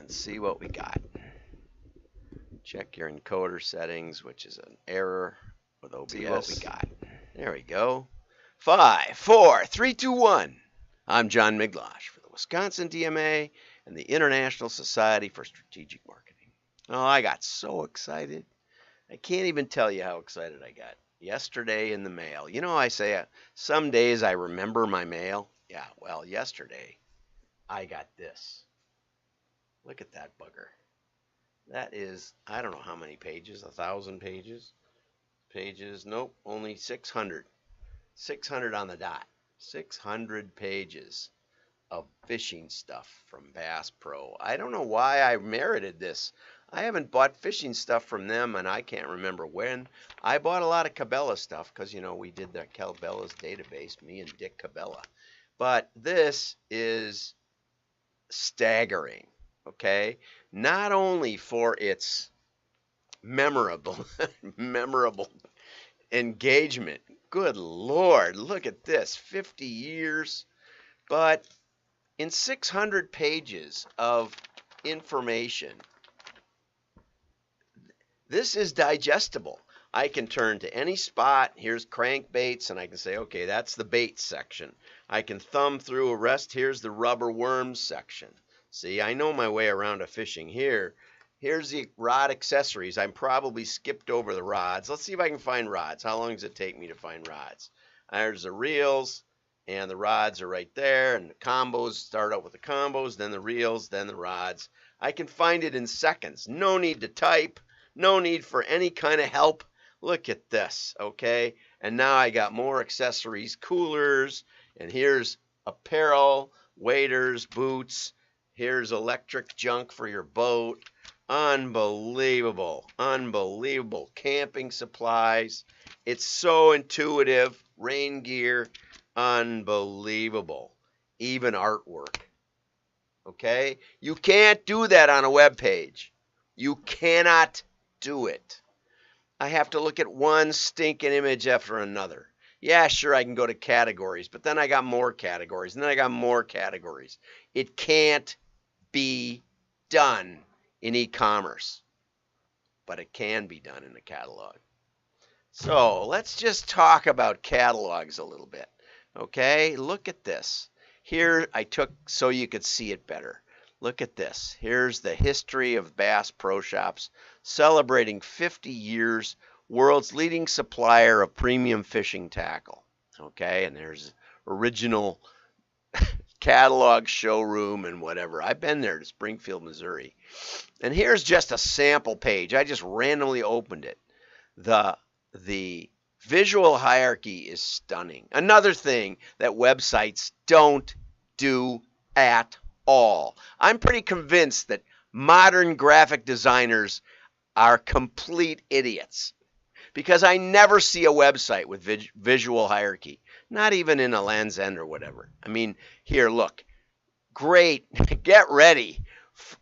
and see what we got. Check your encoder settings, which is an error with OBS. See what we got. There we go. 5, 4, 3, 2, 1. I'm John Miglosh for the Wisconsin DMA and the International Society for Strategic Marketing. Oh, I got so excited. I can't even tell you how excited I got. Yesterday in the mail. You know, I say some days I remember my mail. Yeah, well, yesterday I got this. Look at that bugger. That is, I don't know how many pages, 1,000 pages? Nope, only 600. 600 on the dot. 600 pages of fishing stuff from BassPro. I don't know why I merited this. I haven't bought fishing stuff from them, and I can't remember when. I bought a lot of Cabela stuff because, you know, we did the Cabela's database, me and Dick Cabela. But this is staggering, okay? Not only for its memorable engagement. Good Lord, look at this, 50 years. But in 600 pages of information, this is digestible. I can turn to any spot. Here's crankbaits, and I can say, okay, that's the bait section. I can thumb through a rest. Here's the rubber worms section. See, I know my way around a fishing here. Here's the rod accessories. I'm probably skipped over the rods. Let's see if I can find rods. How long does it take me to find rods? There's the reels, and the rods are right there, and the combos start out with the combos, then the reels, then the rods. I can find it in seconds. No need to type. No need for any kind of help. Look at this, okay? And now I got more accessories, coolers, and here's apparel, waders, boots. Here's electric junk for your boat. Unbelievable, unbelievable. Camping supplies. It's so intuitive. Rain gear, unbelievable. Even artwork, okay? You can't do that on a web page. You cannot do it. I have to look at one stinking image after another. Yeah, sure, I can go to categories, but then I got more categories, and then I got more categories. It can't be done in e-commerce, but it can be done in a catalog. So let's just talk about catalogs a little bit, okay? Look at this. Here I took so you could see it better. Look at this. Here's the history of Bass Pro Shops, celebrating 50 years, world's leading supplier of premium fishing tackle. Okay, and there's original catalog showroom and whatever. I've been there to Springfield, Missouri. And here's just a sample page. I just randomly opened it. The visual hierarchy is stunning. Another thing that websites don't do at all. I'm pretty convinced that modern graphic designers are complete idiots because I never see a website with visual hierarchy, not even in a Land's End or whatever. I mean, here, look. Great. Get ready.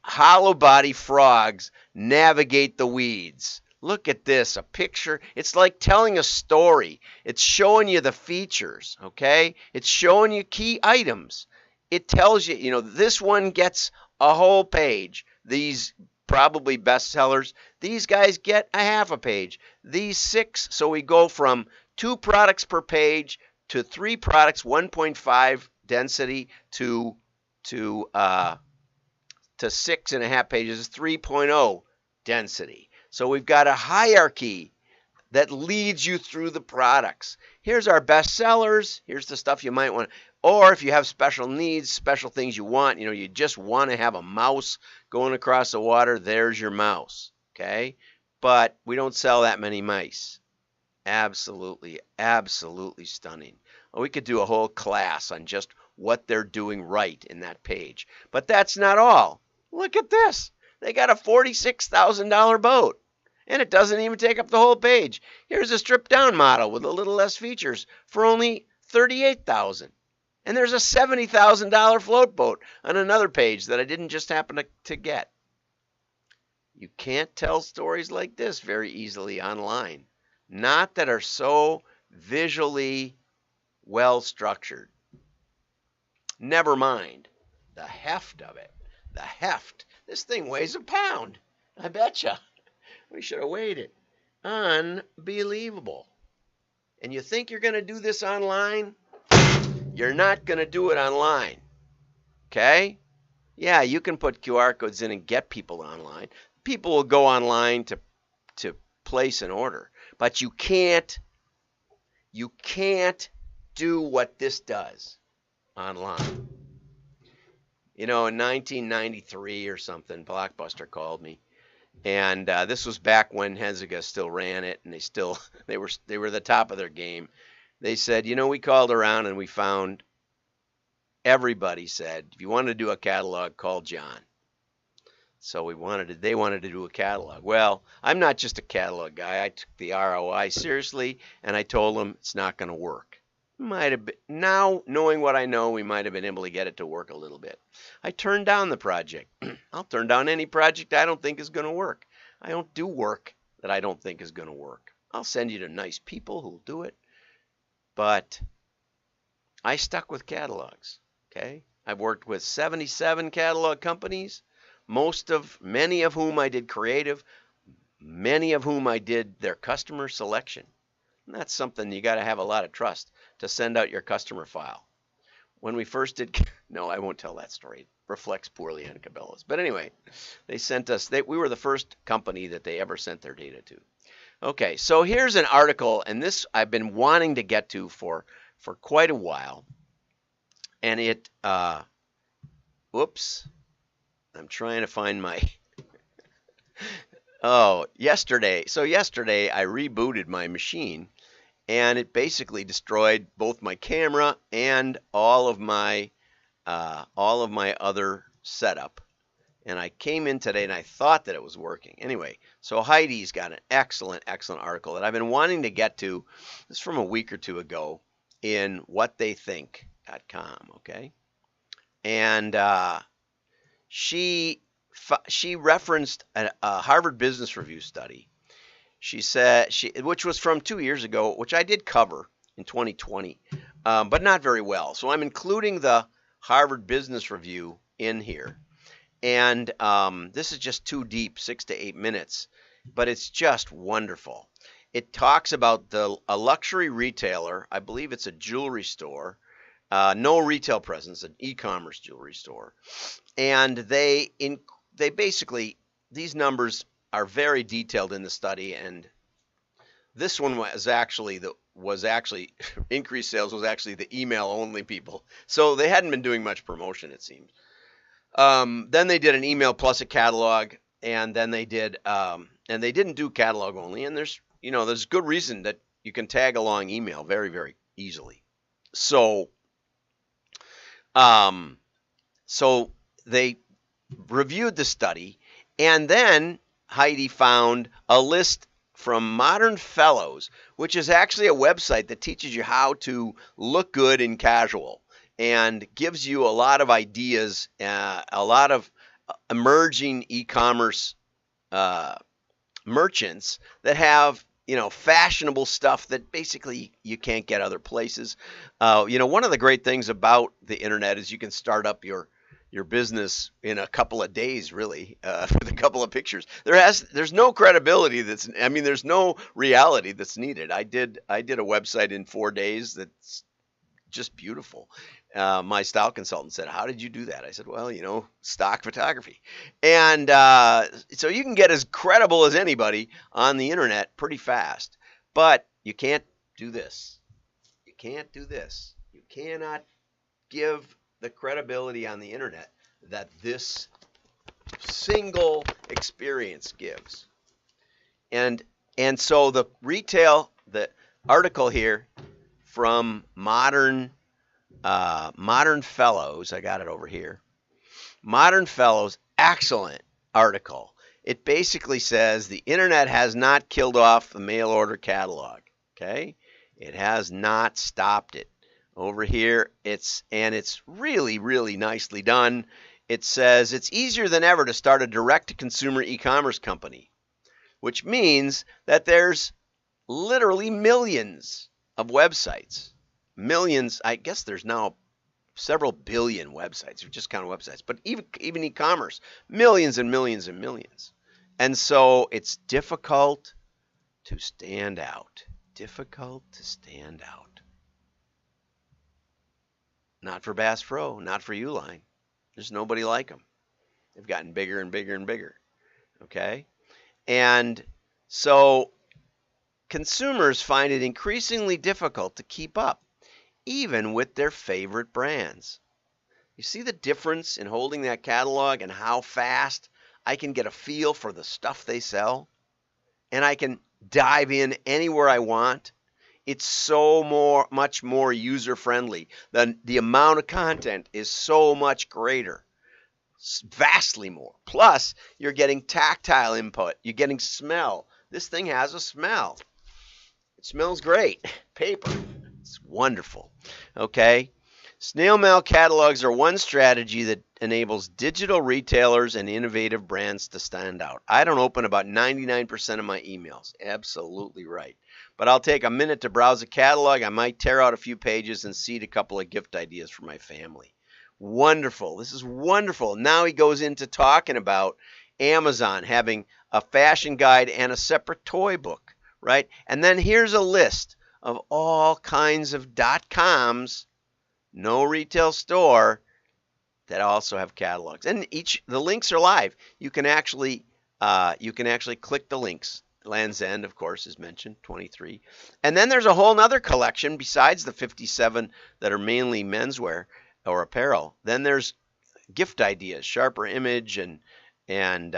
Hollow body frogs navigate the weeds. Look at this, a picture. It's like telling a story. It's showing you the features, okay? It's showing you key items. It tells you, you know, this one gets a whole page. These probably bestsellers, these guys get a half a page. These 6, so we go from 2 products per page to 3 products, 1.5 density to 6.5 pages, 3.0 density. So we've got a hierarchy that leads you through the products. Here's our bestsellers. Here's the stuff you might want. Or if you have special needs, special things you want, you know, you just want to have a mouse going across the water, there's your mouse, okay? But we don't sell that many mice. Absolutely, absolutely stunning. We could do a whole class on just what they're doing right in that page. But that's not all. Look at this. They got a $46,000 boat, and it doesn't even take up the whole page. Here's a stripped-down model with a little less features for only $38,000. And there's a $70,000 float boat on another page that I didn't just happen to get. You can't tell stories like this very easily online. Not that are so visually well structured. Never mind the heft of it. The heft This thing weighs a pound. I betcha. We should have weighed it. Unbelievable. And you think you're going to do this online? You're not going to do it online. Okay? Yeah, you can put QR codes in and get people online. People will go online to place an order, but you can't do what this does online. You know, in 1993 or something, Blockbuster called me, and this was back when Heziga still ran it, and they were the top of their game. They said, you know, we called around and we found everybody said, if you want to do a catalog, call John. So they wanted to do a catalog. Well, I'm not just a catalog guy. I took the ROI seriously, and I told them it's not going to work. Might have been, now, knowing what I know, we might have been able to get it to work a little bit. I turned down the project. I'll turn down any project I don't think is going to work. I don't do work that I don't think is going to work. I'll send you to nice people who'll do it. But I stuck with catalogs, okay? I've worked with 77 catalog companies, many of whom I did creative, many of whom I did their customer selection. And that's something you got to have a lot of trust to send out your customer file. When we first did, no, I won't tell that story. It reflects poorly on Cabela's. But anyway, they sent us, we were the first company that they ever sent their data to. Okay, so here's an article, and this I've been wanting to get to for quite a while. And it, whoops, I'm trying to find my, yesterday I rebooted my machine, and it basically destroyed both my camera and all of my other setup. And I came in today and I thought that it was working. Anyway, so Heidi's got an excellent article that I've been wanting to get to. This is from a week or two ago in whattheythink.com, okay? And she referenced a Harvard Business Review study. She said, which was from 2 years ago, which I did cover in 2020, but not very well. So I'm including the Harvard Business Review in here. And this is just too deep, 6 to 8 minutes, but it's just wonderful. It talks about a luxury retailer, I believe it's a jewelry store, no retail presence, an e-commerce jewelry store. And they basically, these numbers are very detailed in the study, and this one was actually increased sales was actually the email only people. So they hadn't been doing much promotion, it seems. Then they did an email plus a catalog, and then they did, and they didn't do catalog only. And there's good reason that you can tag along email very, very easily. So, so they reviewed the study, and then Heidi found a list from Modern Fellows, which is actually a website that teaches you how to look good in casual and gives you a lot of ideas, a lot of emerging e-commerce merchants that have, fashionable stuff that basically you can't get other places. One of the great things about the internet is you can start up your business in a couple of days, really, with a couple of pictures. There's no credibility there's no reality that's needed. I did a website in 4 days that's just beautiful. My style consultant said, "How did you do that?" I said, "Well, stock photography." And so you can get as credible as anybody on the internet pretty fast, but you can't do this. You can't do this. You cannot give the credibility on the internet that this single experience gives. And so the article here from Modern Fellows, I got it over here. Modern Fellows, excellent article. It basically says the internet has not killed off the mail order catalog. Okay? It has not stopped it. Over here, it's really, really nicely done. It says it's easier than ever to start a direct-to-consumer e-commerce company, which means that there's literally millions of websites. Millions, I guess there's now several billion websites, if just count websites, but even e-commerce, millions and millions and millions. And so it's difficult to stand out. Difficult to stand out. Not for BassPro, not for Uline. There's nobody like them. They've gotten bigger and bigger and bigger. Okay? And so consumers find it increasingly difficult to keep up, even with their favorite brands. You see the difference in holding that catalog and how fast I can get a feel for the stuff they sell? And I can dive in anywhere I want. It's so much more user-friendly. The amount of content is so much greater. Vastly more. Plus, you're getting tactile input. You're getting smell. This thing has a smell. It smells great. Paper. It's wonderful. Okay? Snail mail catalogs are one strategy that enables digital retailers and innovative brands to stand out. I don't open about 99% of my emails. Absolutely right. But I'll take a minute to browse a catalog. I might tear out a few pages and seed a couple of gift ideas for my family. Wonderful. This is wonderful. Now he goes into talking about Amazon having a fashion guide and a separate toy book, right? And then here's a list of all kinds of .coms, no retail store, that also have catalogs. And the links are live. You can actually click the links. Land's End, of course, is mentioned, 23. And then there's a whole other collection besides the 57 that are mainly menswear or apparel. Then there's gift ideas, Sharper Image, and then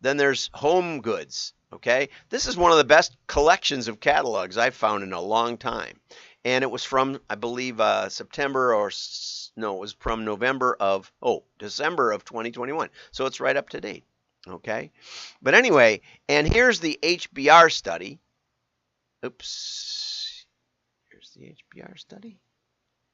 there's home goods. Okay, this is one of the best collections of catalogs I've found in a long time, and it was from, I believe, December of 2021. So it's right up to date. Okay, but anyway, and here's the HBR study. Oops, here's the HBR study.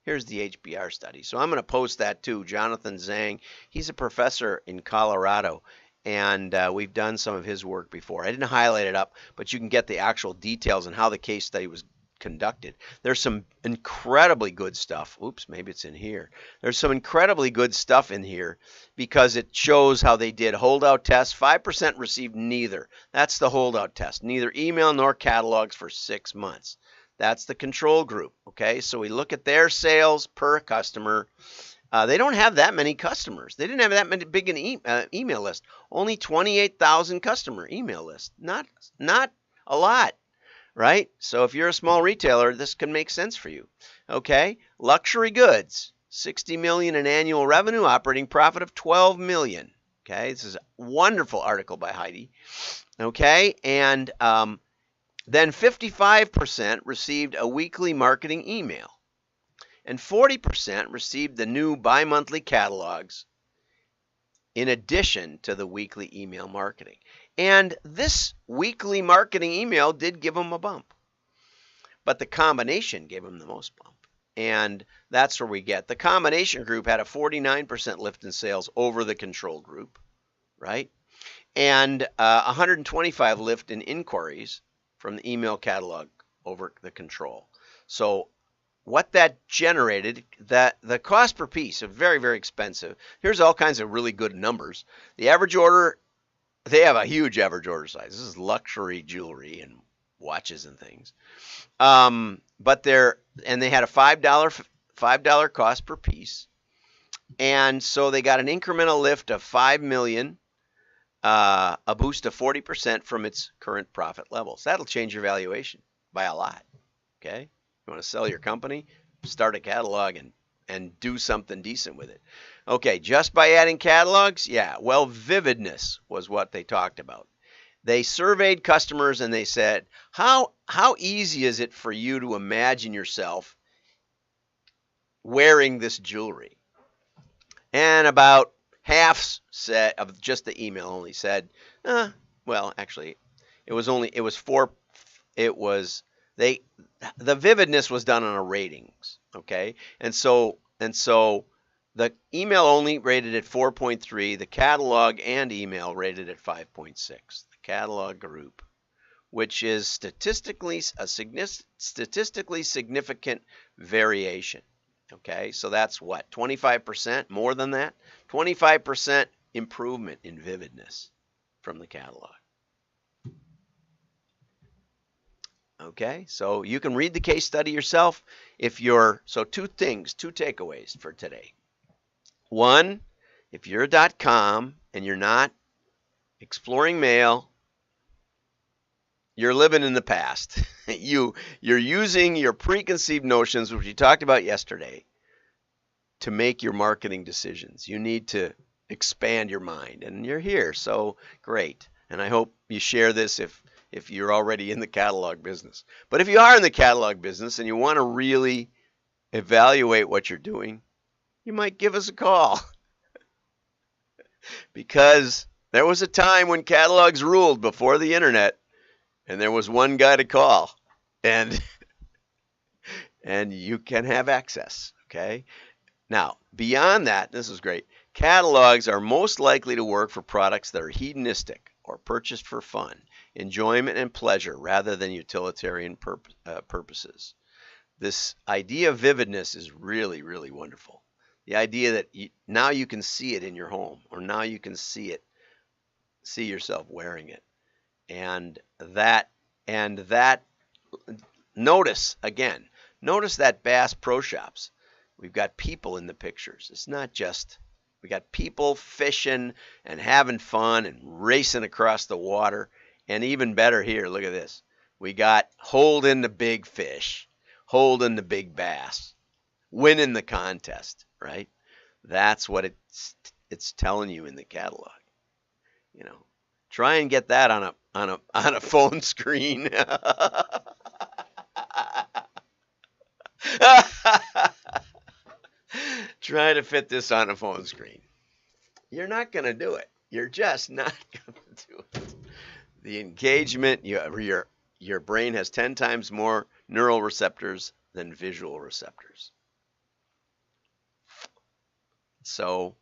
Here's the HBR study. So I'm going to post that too. Jonathan Zhang, he's a professor in Colorado, and we've done some of his work before. I didn't highlight it up, but you can get the actual details on how the case study was conducted. There's some incredibly good stuff. Oops, maybe it's in here. There's some incredibly good stuff in here because it shows how they did holdout tests. 5% received neither. That's the holdout test. Neither email nor catalogs for 6 months. That's the control group. Okay, so we look at their sales per customer. They don't have that many customers. They didn't have that many big an email list. Only 28,000 customer email list. Not a lot, right? So if you're a small retailer, this can make sense for you. Okay, luxury goods, 60 million in annual revenue, operating profit of 12 million. Okay, this is a wonderful article by Heidi. Okay, and then 55% received a weekly marketing email. And 40% received the new bi-monthly catalogs in addition to the weekly email marketing. And this weekly marketing email did give them a bump. But the combination gave them the most bump. And that's where we get. The combination group had a 49% lift in sales over the control group, right? And 125 lift in inquiries from the email catalog over the control. So what that generated, that the cost per piece, very, very expensive. Here's all kinds of really good numbers. The average order, they have a huge average order size. This is luxury jewelry and watches and things. But they had a $5 cost per piece. And so they got an incremental lift of 5 million, a boost of 40% from its current profit levels. That'll change your valuation by a lot. Okay? You want to sell your company? Start a catalog and do something decent with it. Okay, just by adding catalogs? Yeah, well, vividness was what they talked about. They surveyed customers and they said, how easy is it for you to imagine yourself wearing this jewelry? And about half said, of just the email only said, well, actually, the vividness was done on a ratings, okay? And so the email only rated at 4.3, the catalog and email rated at 5.6. The catalog group, which is statistically significant variation. Okay, so that's what, 25%, more than that? 25% improvement in vividness from the catalog. Okay, so you can read the case study yourself if you're, so two takeaways for today. One, if you're a .com and you're not exploring mail, you're living in the past. You're using your preconceived notions, which we talked about yesterday, to make your marketing decisions. You need to expand your mind, and you're here, so great. And I hope you share this if you're already in the catalog business. But if you are in the catalog business and you want to really evaluate what you're doing, you might give us a call. Because there was a time when catalogs ruled before the internet, and there was one guy to call, and you can have access, okay? Now, beyond that, this is great. Catalogs are most likely to work for products that are hedonistic or purchased for fun, enjoyment, and pleasure rather than utilitarian purposes. This idea of vividness is really, really wonderful. The idea that now you can see it in your home, or now you can see yourself wearing it. And that notice that Bass Pro Shops. We've got people in the pictures. It's not just, we got people fishing and having fun and racing across the water. And even better here, look at this. We got holding the big fish, holding the big bass, winning the contest, right? That's what it's telling you in the catalog. You know, try and get that on a phone screen. Try to fit this on a phone screen. You're not going to do it. You're just not going to do it. The engagement, your brain has 10 times more neural receptors than visual receptors. So,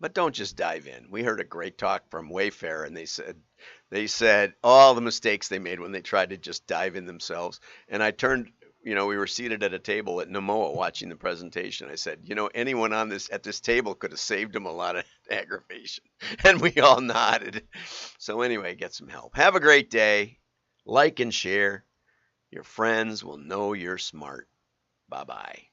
but don't just dive in. We heard a great talk from Wayfair, and they said all the mistakes they made when they tried to just dive in themselves. And I turned, we were seated at a table at Namoa watching the presentation. I said, anyone at this table could have saved them a lot of aggravation. And we all nodded. So anyway, get some help. Have a great day. Like and share. Your friends will know you're smart. Bye-bye.